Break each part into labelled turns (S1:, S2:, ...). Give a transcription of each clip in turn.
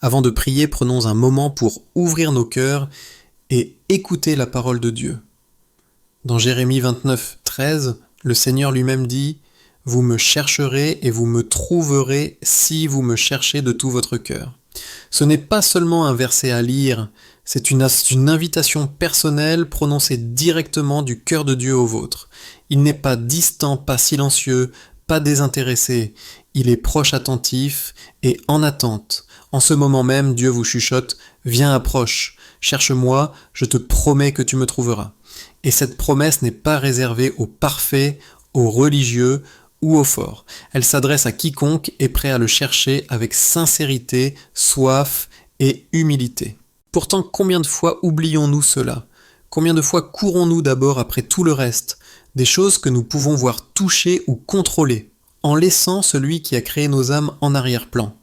S1: Avant de prier, prenons un moment pour ouvrir nos cœurs et écouter la parole de Dieu. Dans Jérémie 29, 13, le Seigneur lui-même dit « Vous me chercherez et vous me trouverez si vous me cherchez de tout votre cœur ». Ce n'est pas seulement un verset à lire, c'est une invitation personnelle prononcée directement du cœur de Dieu au vôtre. Il n'est pas distant, pas silencieux, pas désintéressé. Il est proche, attentif et en attente. En ce moment même, Dieu vous chuchote « Viens, approche, cherche-moi, je te promets que tu me trouveras ». Et cette promesse n'est pas réservée aux parfaits, aux religieux ou aux forts. Elle s'adresse à quiconque est prêt à le chercher avec sincérité, soif et humilité. Pourtant, combien de fois oublions-nous cela ? Combien de fois courons-nous d'abord après tout le reste, des choses que nous pouvons voir toucher ou contrôler, en laissant celui qui a créé nos âmes en arrière-plan ?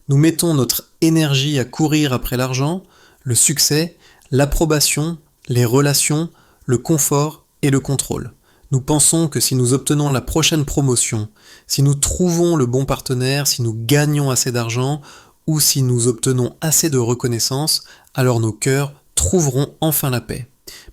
S1: Nous mettons notre énergie à courir après l'argent, le succès, l'approbation, les relations, le confort et le contrôle. Nous pensons que si nous obtenons la prochaine promotion, si nous trouvons le bon partenaire, si nous gagnons assez d'argent ou si nous obtenons assez de reconnaissance, alors nos cœurs trouveront enfin la paix.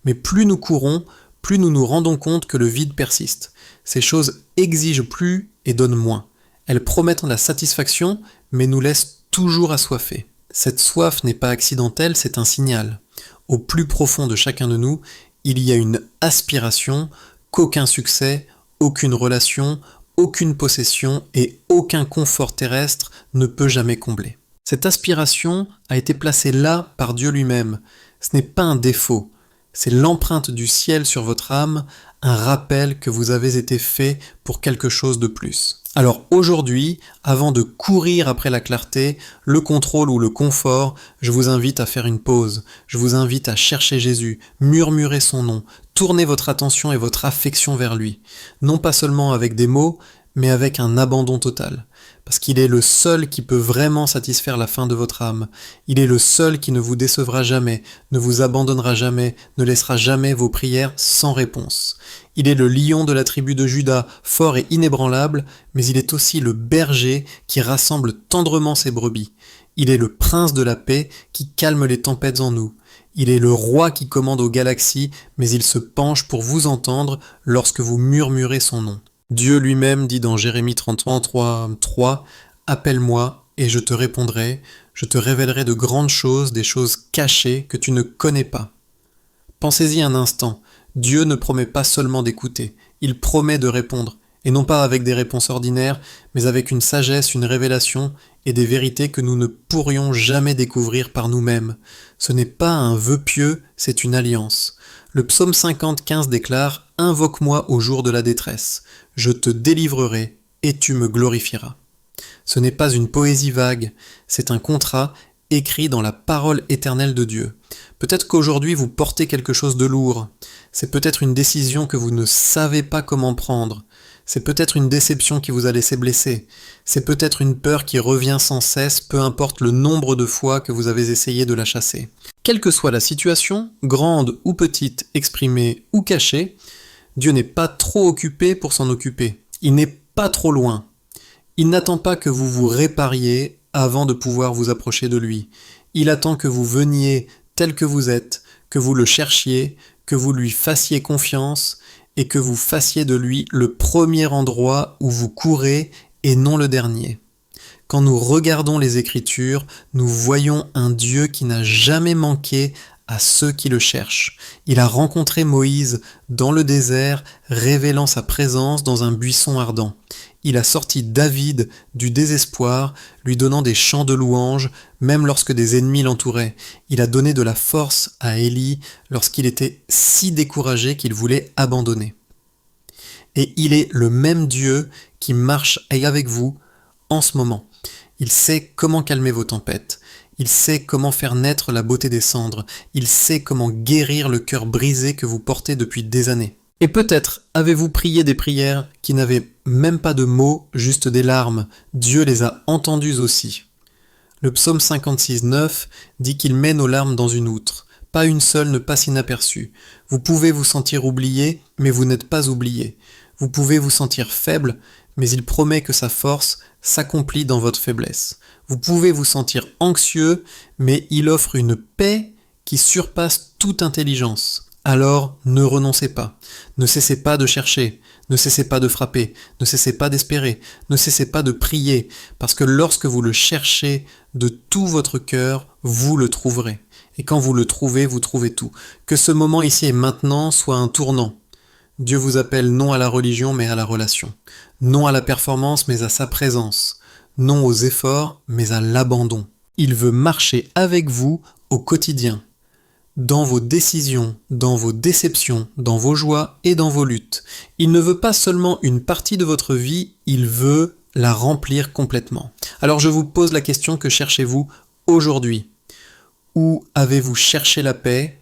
S1: Mais plus nous courons, plus nous nous rendons compte que le vide persiste. Ces choses exigent plus et donnent moins. Elles promettent la satisfaction, mais nous laissent toujours assoiffés. Cette soif n'est pas accidentelle, c'est un signal. Au plus profond de chacun de nous, il y a une aspiration qu'aucun succès, aucune relation, aucune possession et aucun confort terrestre ne peut jamais combler. Cette aspiration a été placée là par Dieu lui-même. Ce n'est pas un défaut, c'est l'empreinte du ciel sur votre âme, un rappel que vous avez été fait pour quelque chose de plus. Alors aujourd'hui, avant de courir après la clarté, le contrôle ou le confort, je vous invite à faire une pause. Je vous invite à chercher Jésus, murmurer son nom, tourner votre attention et votre affection vers lui. Non pas seulement avec des mots, mais avec un abandon total. Parce qu'il est le seul qui peut vraiment satisfaire la faim de votre âme. Il est le seul qui ne vous décevra jamais, ne vous abandonnera jamais, ne laissera jamais vos prières sans réponse. Il est le lion de la tribu de Juda, fort et inébranlable, mais il est aussi le berger qui rassemble tendrement ses brebis. Il est le prince de la paix qui calme les tempêtes en nous. Il est le roi qui commande aux galaxies, mais il se penche pour vous entendre lorsque vous murmurez son nom. Dieu lui-même dit dans Jérémie 33, 3 « Appelle-moi et je te répondrai, je te révélerai de grandes choses, des choses cachées que tu ne connais pas. » Pensez-y un instant, Dieu ne promet pas seulement d'écouter, il promet de répondre, et non pas avec des réponses ordinaires, mais avec une sagesse, une révélation et des vérités que nous ne pourrions jamais découvrir par nous-mêmes. Ce n'est pas un vœu pieux, c'est une alliance. Le psaume 50, 15 déclare « Invoque-moi au jour de la détresse, je te délivrerai et tu me glorifieras. » Ce n'est pas une poésie vague, c'est un contrat écrit dans la parole éternelle de Dieu. Peut-être qu'aujourd'hui vous portez quelque chose de lourd, c'est peut-être une décision que vous ne savez pas comment prendre, c'est peut-être une déception qui vous a laissé blessé, c'est peut-être une peur qui revient sans cesse, peu importe le nombre de fois que vous avez essayé de la chasser. Quelle que soit la situation, grande ou petite, exprimée ou cachée, Dieu n'est pas trop occupé pour s'en occuper. Il n'est pas trop loin. Il n'attend pas que vous vous répariez avant de pouvoir vous approcher de lui. Il attend que vous veniez tel que vous êtes, que vous le cherchiez, que vous lui fassiez confiance et que vous fassiez de lui le premier endroit où vous courez et non le dernier. Quand nous regardons les Écritures, nous voyons un Dieu qui n'a jamais manqué à ceux qui le cherchent. Il a rencontré Moïse dans le désert, révélant sa présence dans un buisson ardent. Il a sorti David du désespoir, lui donnant des chants de louange, même lorsque des ennemis l'entouraient. Il a donné de la force à Élie lorsqu'il était si découragé qu'il voulait abandonner. Et il est le même Dieu qui marche avec vous en ce moment. Il sait comment calmer vos tempêtes. Il sait comment faire naître la beauté des cendres. Il sait comment guérir le cœur brisé que vous portez depuis des années. Et peut-être avez-vous prié des prières qui n'avaient même pas de mots, juste des larmes. Dieu les a entendues aussi. Le psaume 56, 9 dit qu'il met nos larmes dans une outre. Pas une seule ne passe inaperçue. Vous pouvez vous sentir oublié, mais vous n'êtes pas oublié. Vous pouvez vous sentir faible, mais il promet que sa force s'accomplit dans votre faiblesse. Vous pouvez vous sentir anxieux, mais il offre une paix qui surpasse toute intelligence. Alors ne renoncez pas, ne cessez pas de chercher, ne cessez pas de frapper, ne cessez pas d'espérer, ne cessez pas de prier, parce que lorsque vous le cherchez de tout votre cœur, vous le trouverez. Et quand vous le trouvez, vous trouvez tout. Que ce moment ici et maintenant soit un tournant. Dieu vous appelle non à la religion mais à la relation, non à la performance mais à sa présence, non aux efforts mais à l'abandon. Il veut marcher avec vous au quotidien, dans vos décisions, dans vos déceptions, dans vos joies et dans vos luttes. Il ne veut pas seulement une partie de votre vie, il veut la remplir complètement. Alors je vous pose la question, que cherchez-vous aujourd'hui? Où avez-vous cherché la paix?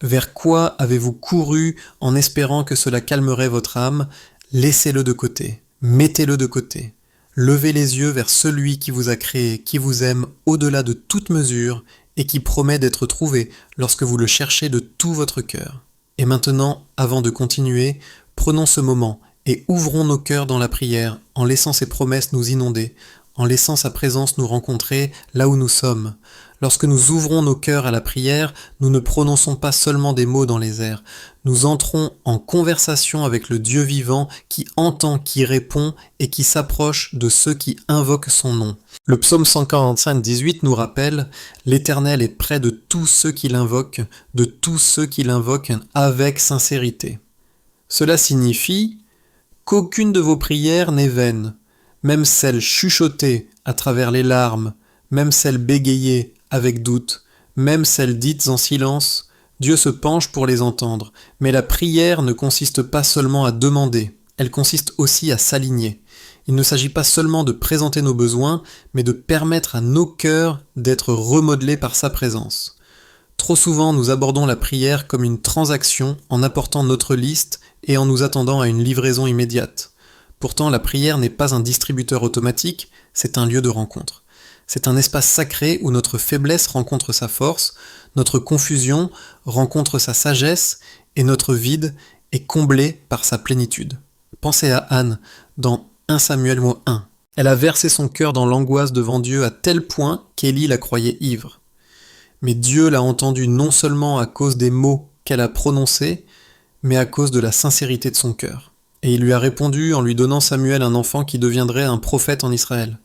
S1: Vers quoi avez-vous couru en espérant que cela calmerait votre âme? Laissez-le de côté, mettez-le de côté. Levez les yeux vers celui qui vous a créé, qui vous aime au-delà de toute mesure et qui promet d'être trouvé lorsque vous le cherchez de tout votre cœur. Et maintenant, avant de continuer, prenons ce moment et ouvrons nos cœurs dans la prière en laissant ses promesses nous inonder, en laissant sa présence nous rencontrer là où nous sommes. Lorsque nous ouvrons nos cœurs à la prière, nous ne prononçons pas seulement des mots dans les airs. Nous entrons en conversation avec le Dieu vivant qui entend, qui répond et qui s'approche de ceux qui invoquent son nom. Le psaume 145-18 nous rappelle « L'Éternel est près de tous ceux qui l'invoquent, de tous ceux qui l'invoquent avec sincérité. » Cela signifie qu'aucune de vos prières n'est vaine, même celles chuchotées à travers les larmes, même celles bégayées avec doute, même celles dites en silence, Dieu se penche pour les entendre. Mais la prière ne consiste pas seulement à demander, elle consiste aussi à s'aligner. Il ne s'agit pas seulement de présenter nos besoins, mais de permettre à nos cœurs d'être remodelés par sa présence. Trop souvent, nous abordons la prière comme une transaction en apportant notre liste et en nous attendant à une livraison immédiate. Pourtant, la prière n'est pas un distributeur automatique, c'est un lieu de rencontre. C'est un espace sacré où notre faiblesse rencontre sa force, notre confusion rencontre sa sagesse et notre vide est comblé par sa plénitude. Pensez à Anne dans 1 Samuel 1. Elle a versé son cœur dans l'angoisse devant Dieu à tel point qu'Élie la croyait ivre. Mais Dieu l'a entendue non seulement à cause des mots qu'elle a prononcés, mais à cause de la sincérité de son cœur. Et il lui a répondu en lui donnant Samuel, un enfant qui deviendrait un prophète en Israël.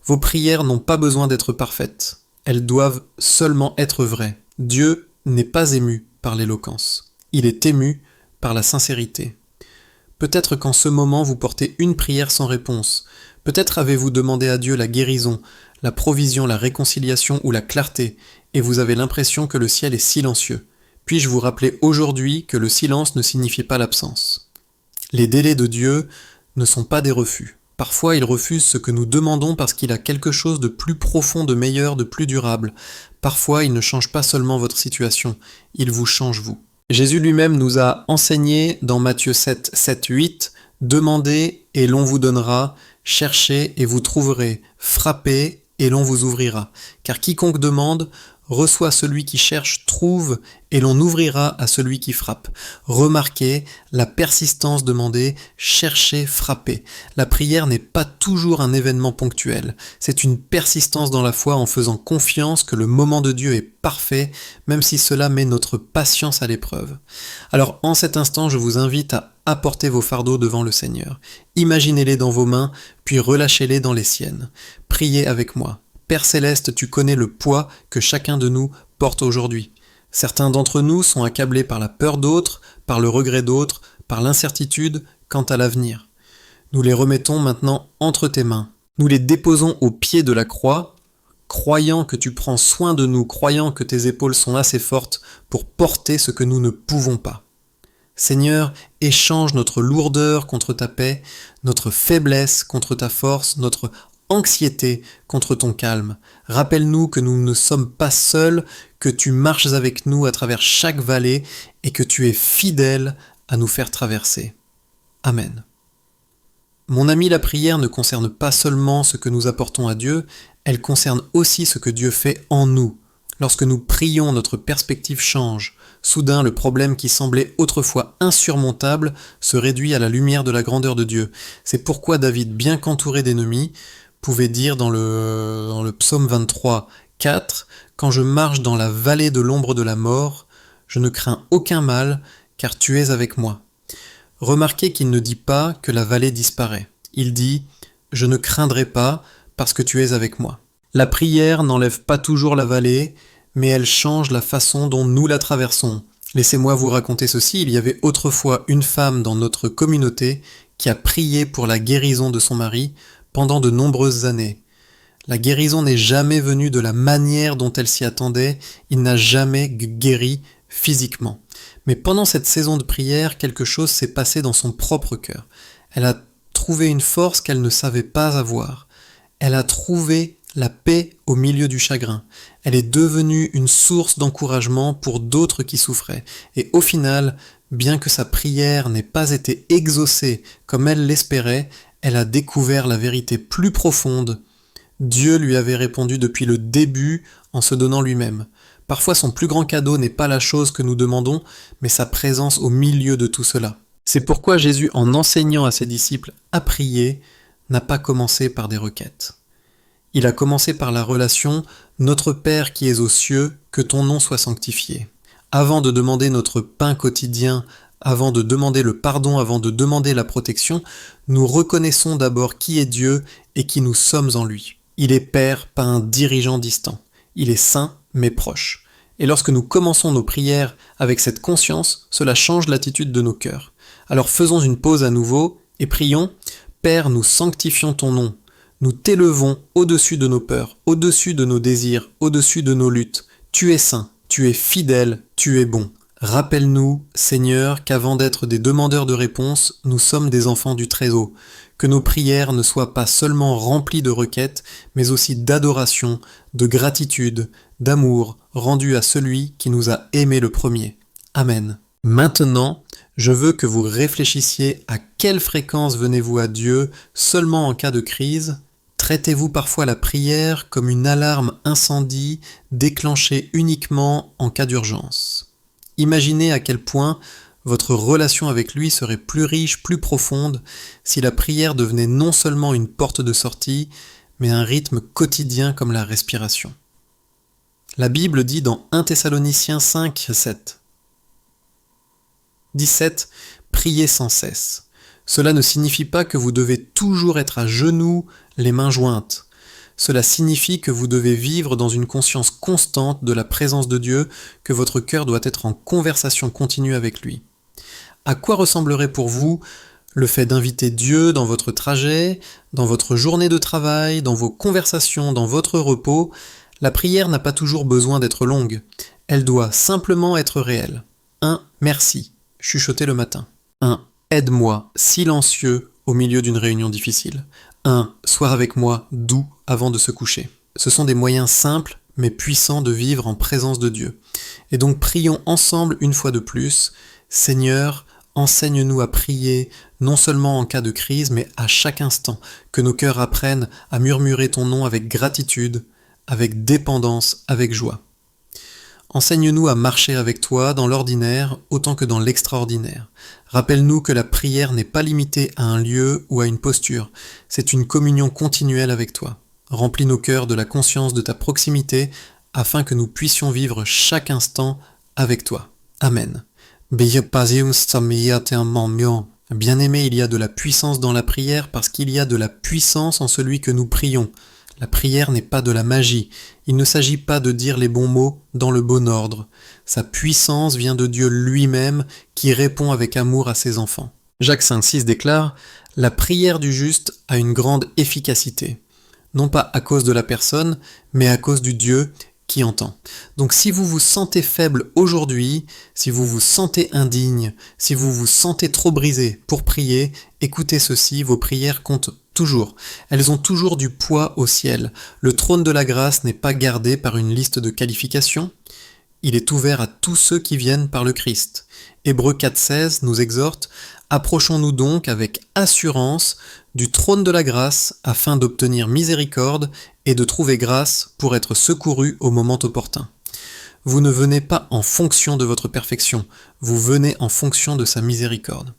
S1: Vos prières n'ont pas besoin d'être parfaites, elles doivent seulement être vraies. Dieu n'est pas ému par l'éloquence, il est ému par la sincérité. Peut-être qu'en ce moment vous portez une prière sans réponse, peut-être avez-vous demandé à Dieu la guérison, la provision, la réconciliation ou la clarté, et vous avez l'impression que le ciel est silencieux. Puis-je vous rappeler aujourd'hui que le silence ne signifie pas l'absence. Les délais de Dieu ne sont pas des refus. Parfois, il refuse ce que nous demandons parce qu'il a quelque chose de plus profond, de meilleur, de plus durable. Parfois, il ne change pas seulement votre situation, il vous change vous. Jésus lui-même nous a enseigné dans Matthieu 7, 8, « Demandez et l'on vous donnera, cherchez et vous trouverez, frappez et l'on vous ouvrira. Car quiconque demande, reçoit, celui qui cherche, trouve, et l'on ouvrira à celui qui frappe. » Remarquez la persistance demandée, cherchez, frappez. La prière n'est pas toujours un événement ponctuel. C'est une persistance dans la foi en faisant confiance que le moment de Dieu est parfait, même si cela met notre patience à l'épreuve. Alors en cet instant, je vous invite à apporter vos fardeaux devant le Seigneur. Imaginez-les dans vos mains, puis relâchez-les dans les siennes. Priez avec moi. Père Céleste, tu connais le poids que chacun de nous porte aujourd'hui. Certains d'entre nous sont accablés par la peur d'autres, par le regret d'autres, par l'incertitude quant à l'avenir. Nous les remettons maintenant entre tes mains. Nous les déposons au pied de la croix, croyant que tu prends soin de nous, croyant que tes épaules sont assez fortes pour porter ce que nous ne pouvons pas. Seigneur, échange notre lourdeur contre ta paix, notre faiblesse contre ta force, notre anxiété contre ton calme. Rappelle-nous que nous ne sommes pas seuls, que tu marches avec nous à travers chaque vallée et que tu es fidèle à nous faire traverser. Amen. Mon ami, la prière ne concerne pas seulement ce que nous apportons à Dieu, elle concerne aussi ce que Dieu fait en nous. Lorsque nous prions, notre perspective change. Soudain, le problème qui semblait autrefois insurmontable se réduit à la lumière de la grandeur de Dieu. C'est pourquoi David, bien qu'entouré d'ennemis, pouvait dire dans le psaume 23, 4, « Quand je marche dans la vallée de l'ombre de la mort, je ne crains aucun mal, car tu es avec moi. » Remarquez qu'il ne dit pas que la vallée disparaît. Il dit « Je ne craindrai pas, parce que tu es avec moi. » La prière n'enlève pas toujours la vallée, mais elle change la façon dont nous la traversons. Laissez-moi vous raconter ceci, il y avait autrefois une femme dans notre communauté qui a prié pour la guérison de son mari pendant de nombreuses années. La guérison n'est jamais venue de la manière dont elle s'y attendait, il n'a jamais guéri physiquement. Mais pendant cette saison de prière, quelque chose s'est passé dans son propre cœur. Elle a trouvé une force qu'elle ne savait pas avoir. Elle a trouvé la paix au milieu du chagrin. Elle est devenue une source d'encouragement pour d'autres qui souffraient. Et au final, bien que sa prière n'ait pas été exaucée comme elle l'espérait, elle a découvert la vérité plus profonde. Dieu lui avait répondu depuis le début en se donnant lui-même. Parfois son plus grand cadeau n'est pas la chose que nous demandons, mais sa présence au milieu de tout cela. C'est pourquoi Jésus, en enseignant à ses disciples à prier, n'a pas commencé par des requêtes. Il a commencé par la relation « Notre Père qui es aux cieux, que ton nom soit sanctifié ». Avant de demander notre pain quotidien, avant de demander le pardon, avant de demander la protection, nous reconnaissons d'abord qui est Dieu et qui nous sommes en lui. Il est Père, pas un dirigeant distant. Il est saint, mais proche. Et lorsque nous commençons nos prières avec cette conscience, cela change l'attitude de nos cœurs. Alors faisons une pause à nouveau et prions « Père, nous sanctifions ton nom. Nous t'élevons au-dessus de nos peurs, au-dessus de nos désirs, au-dessus de nos luttes. Tu es saint, tu es fidèle, tu es bon. Rappelle-nous, Seigneur, qu'avant d'être des demandeurs de réponses, nous sommes des enfants du Très-Haut. Que nos prières ne soient pas seulement remplies de requêtes, mais aussi d'adoration, de gratitude, d'amour rendu à celui qui nous a aimés le premier. Amen. Maintenant, je veux que vous réfléchissiez à quelle fréquence venez-vous à Dieu seulement en cas de crise. Traitez-vous parfois la prière comme une alarme incendie déclenchée uniquement en cas d'urgence. Imaginez à quel point votre relation avec lui serait plus riche, plus profonde, si la prière devenait non seulement une porte de sortie, mais un rythme quotidien comme la respiration. La Bible dit dans 1 Thessaloniciens 5, 7. 17. Priez sans cesse. Cela ne signifie pas que vous devez toujours être à genoux, les mains jointes. Cela signifie que vous devez vivre dans une conscience constante de la présence de Dieu, que votre cœur doit être en conversation continue avec lui. À quoi ressemblerait pour vous le fait d'inviter Dieu dans votre trajet, dans votre journée de travail, dans vos conversations, dans votre repos? La prière n'a pas toujours besoin d'être longue. Elle doit simplement être réelle. 1. Merci. Chuchoter le matin. 1. Aide-moi, silencieux, au milieu d'une réunion difficile. 1. Sois avec moi, doux, avant de se coucher. Ce sont des moyens simples, mais puissants de vivre en présence de Dieu. Et donc prions ensemble une fois de plus. Seigneur, enseigne-nous à prier, non seulement en cas de crise, mais à chaque instant, que nos cœurs apprennent à murmurer ton nom avec gratitude, avec dépendance, avec joie. Enseigne-nous à marcher avec toi dans l'ordinaire autant que dans l'extraordinaire. Rappelle-nous que la prière n'est pas limitée à un lieu ou à une posture, c'est une communion continuelle avec toi. Remplis nos cœurs de la conscience de ta proximité afin que nous puissions vivre chaque instant avec toi. Amen. Bien-aimé, il y a de la puissance dans la prière parce qu'il y a de la puissance en celui que nous prions. La prière n'est pas de la magie. Il ne s'agit pas de dire les bons mots dans le bon ordre. Sa puissance vient de Dieu lui-même qui répond avec amour à ses enfants. Jacques 5,6 déclare « La prière du juste a une grande efficacité. » Non pas à cause de la personne, mais à cause du Dieu qui entend. Donc si vous vous sentez faible aujourd'hui, si vous vous sentez indigne, si vous vous sentez trop brisé pour prier, écoutez ceci, vos prières comptent toujours. Elles ont toujours du poids au ciel. Le trône de la grâce n'est pas gardé par une liste de qualifications. Il est ouvert à tous ceux qui viennent par le Christ. Hébreux 4,16 nous exhorte « Approchons-nous donc avec assurance du trône de la grâce afin d'obtenir miséricorde et de trouver grâce pour être secourus au moment opportun. » Vous ne venez pas en fonction de votre perfection, vous venez en fonction de sa miséricorde.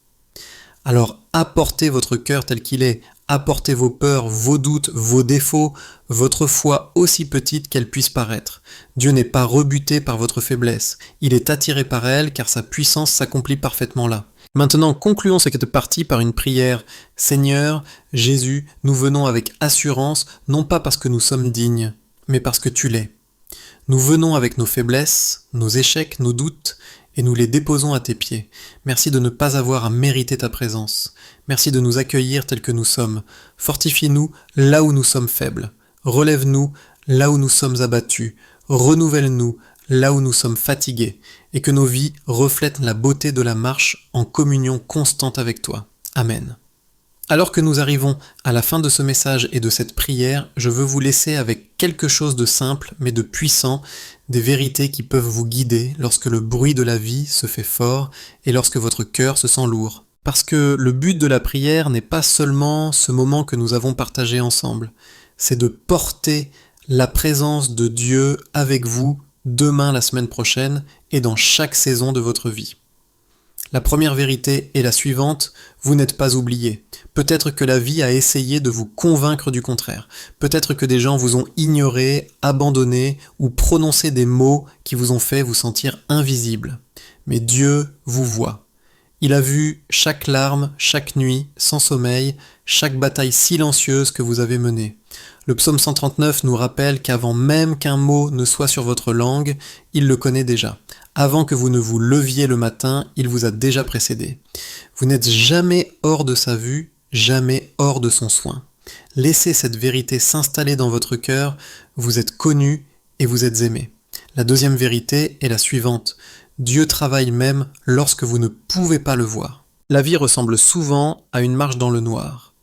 S1: Alors apportez votre cœur tel qu'il est, apportez vos peurs, vos doutes, vos défauts, votre foi aussi petite qu'elle puisse paraître. Dieu n'est pas rebuté par votre faiblesse, il est attiré par elle car sa puissance s'accomplit parfaitement là. Maintenant, concluons cette partie par une prière. Seigneur, Jésus, nous venons avec assurance, non pas parce que nous sommes dignes, mais parce que tu l'es. Nous venons avec nos faiblesses, nos échecs, nos doutes, et nous les déposons à tes pieds. Merci de ne pas avoir à mériter ta présence. Merci de nous accueillir tels que nous sommes. Fortifie-nous là où nous sommes faibles. Relève-nous là où nous sommes abattus. Renouvelle-nous là où nous sommes fatigués, et que nos vies reflètent la beauté de la marche en communion constante avec toi. Amen. Alors que nous arrivons à la fin de ce message et de cette prière, je veux vous laisser avec quelque chose de simple mais de puissant, des vérités qui peuvent vous guider lorsque le bruit de la vie se fait fort et lorsque votre cœur se sent lourd. Parce que le but de la prière n'est pas seulement ce moment que nous avons partagé ensemble, c'est de porter la présence de Dieu avec vous demain, la semaine prochaine et dans chaque saison de votre vie. La première vérité est la suivante, vous n'êtes pas oublié. Peut-être que la vie a essayé de vous convaincre du contraire. Peut-être que des gens vous ont ignoré, abandonné ou prononcé des mots qui vous ont fait vous sentir invisible. Mais Dieu vous voit. Il a vu chaque larme, chaque nuit, sans sommeil, chaque bataille silencieuse que vous avez menée. Le psaume 139 nous rappelle qu'avant même qu'un mot ne soit sur votre langue, il le connaît déjà. Avant que vous ne vous leviez le matin, il vous a déjà précédé. Vous n'êtes jamais hors de sa vue, jamais hors de son soin. Laissez cette vérité s'installer dans votre cœur, vous êtes connu et vous êtes aimé. La deuxième vérité est la suivante. Dieu travaille même lorsque vous ne pouvez pas le voir. La vie ressemble souvent à une marche dans le noir.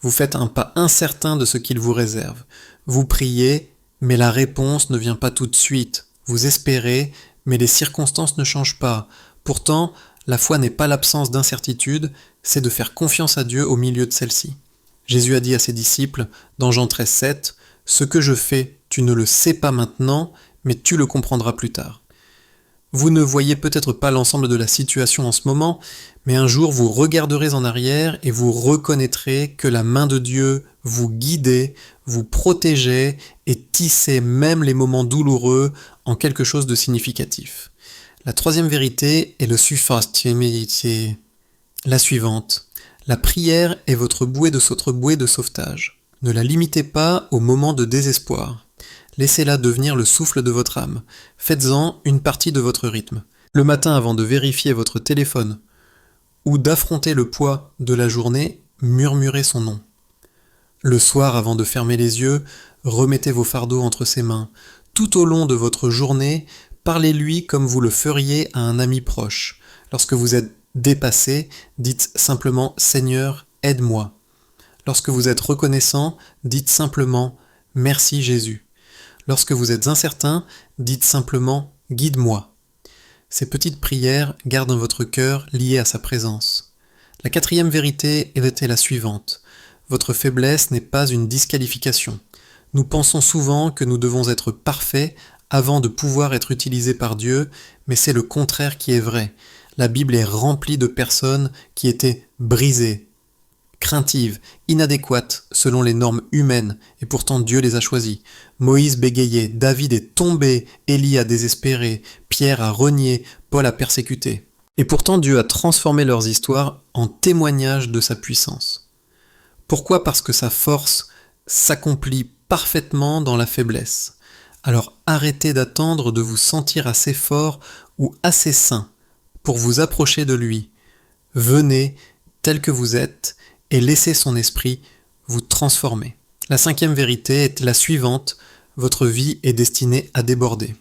S1: Vous faites un pas incertain de ce qu'il vous réserve. Vous priez, mais la réponse ne vient pas tout de suite. Vous espérez, mais les circonstances ne changent pas. Pourtant, la foi n'est pas l'absence d'incertitude, c'est de faire confiance à Dieu au milieu de celle-ci. Jésus a dit à ses disciples, dans Jean 13,7, « Ce que je fais, tu ne le sais pas maintenant, mais tu le comprendras plus tard. » Vous ne voyez peut-être pas l'ensemble de la situation en ce moment, mais un jour vous regarderez en arrière et vous reconnaîtrez que la main de Dieu vous guidait, vous protégeait et tissait même les moments douloureux en quelque chose de significatif. La troisième vérité est le suffrage, la suivante. La prière est votre bouée de sauvetage. Ne la limitez pas aux moments de désespoir. Laissez-la devenir le souffle de votre âme. Faites-en une partie de votre rythme. Le matin avant de vérifier votre téléphone ou d'affronter le poids de la journée, murmurez son nom. Le soir avant de fermer les yeux, remettez vos fardeaux entre ses mains. Tout au long de votre journée, parlez-lui comme vous le feriez à un ami proche. Lorsque vous êtes dépassé, dites simplement « Seigneur, aide-moi ». Lorsque vous êtes reconnaissant, dites simplement « Merci Jésus ». Lorsque vous êtes incertain, dites simplement « Guide-moi ». Ces petites prières gardent votre cœur lié à sa présence. La quatrième vérité était la suivante. Votre faiblesse n'est pas une disqualification. Nous pensons souvent que nous devons être parfaits avant de pouvoir être utilisés par Dieu, mais c'est le contraire qui est vrai. La Bible est remplie de personnes qui étaient brisées, craintives, inadéquates selon les normes humaines, et pourtant Dieu les a choisis. Moïse bégayait, David est tombé, Élie a désespéré, Pierre a renié, Paul a persécuté. Et pourtant Dieu a transformé leurs histoires en témoignage de sa puissance. Pourquoi ? Parce que sa force s'accomplit parfaitement dans la faiblesse. Alors arrêtez d'attendre de vous sentir assez fort ou assez saint pour vous approcher de lui. Venez tel que vous êtes et laissez son esprit vous transformer. La cinquième vérité est la suivante, votre vie est destinée à déborder.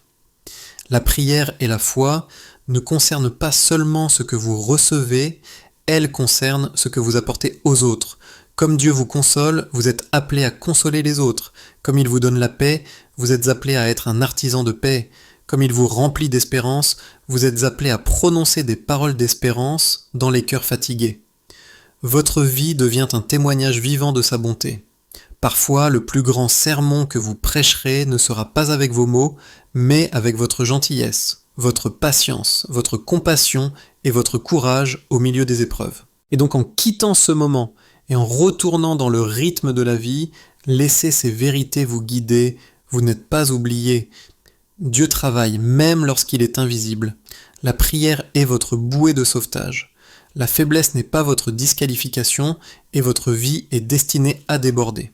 S1: La prière et la foi ne concernent pas seulement ce que vous recevez, elles concernent ce que vous apportez aux autres. Comme Dieu vous console, vous êtes appelé à consoler les autres. Comme il vous donne la paix, vous êtes appelé à être un artisan de paix. Comme il vous remplit d'espérance, vous êtes appelé à prononcer des paroles d'espérance dans les cœurs fatigués. Votre vie devient un témoignage vivant de sa bonté. Parfois, le plus grand sermon que vous prêcherez ne sera pas avec vos mots, mais avec votre gentillesse, votre patience, votre compassion et votre courage au milieu des épreuves. Et donc en quittant ce moment et en retournant dans le rythme de la vie, laissez ces vérités vous guider, vous n'êtes pas oubliés. Dieu travaille même lorsqu'il est invisible. La prière est votre bouée de sauvetage. La faiblesse n'est pas votre disqualification et votre vie est destinée à déborder.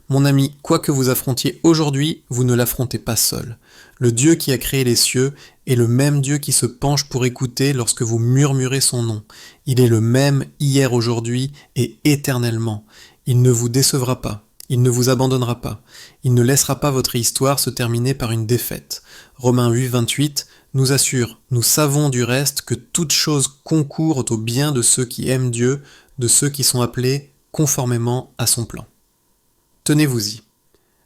S1: Mon ami, quoi que vous affrontiez aujourd'hui, vous ne l'affrontez pas seul. Le Dieu qui a créé les cieux est le même Dieu qui se penche pour écouter lorsque vous murmurez son nom. Il est le même hier, aujourd'hui et éternellement. Il ne vous décevra pas. Il ne vous abandonnera pas. Il ne laissera pas votre histoire se terminer par une défaite. Romains 8, 28 nous assure, nous savons du reste que toute chose concourt au bien de ceux qui aiment Dieu, de ceux qui sont appelés conformément à son plan. Tenez-vous-y.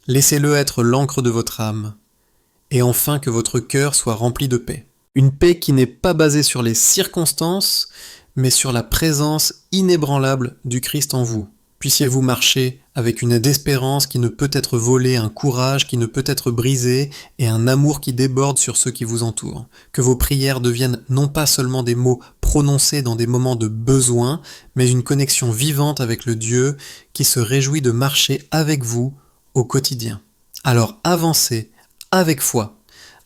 S1: Laissez-le être l'encre de votre âme. Et enfin que votre cœur soit rempli de paix. Une paix qui n'est pas basée sur les circonstances, mais sur la présence inébranlable du Christ en vous. Puissiez-vous marcher avec une espérance qui ne peut être volée, un courage qui ne peut être brisé et un amour qui déborde sur ceux qui vous entourent. Que vos prières deviennent non pas seulement des mots prononcés dans des moments de besoin, mais une connexion vivante avec le Dieu qui se réjouit de marcher avec vous au quotidien. Alors avancez avec foi,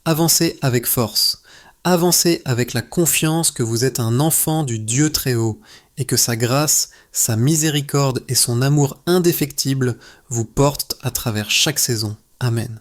S1: avancez avec force, avancez avec la confiance que vous êtes un enfant du Dieu très haut et que sa grâce, sa miséricorde et son amour indéfectible vous portent à travers chaque saison. Amen.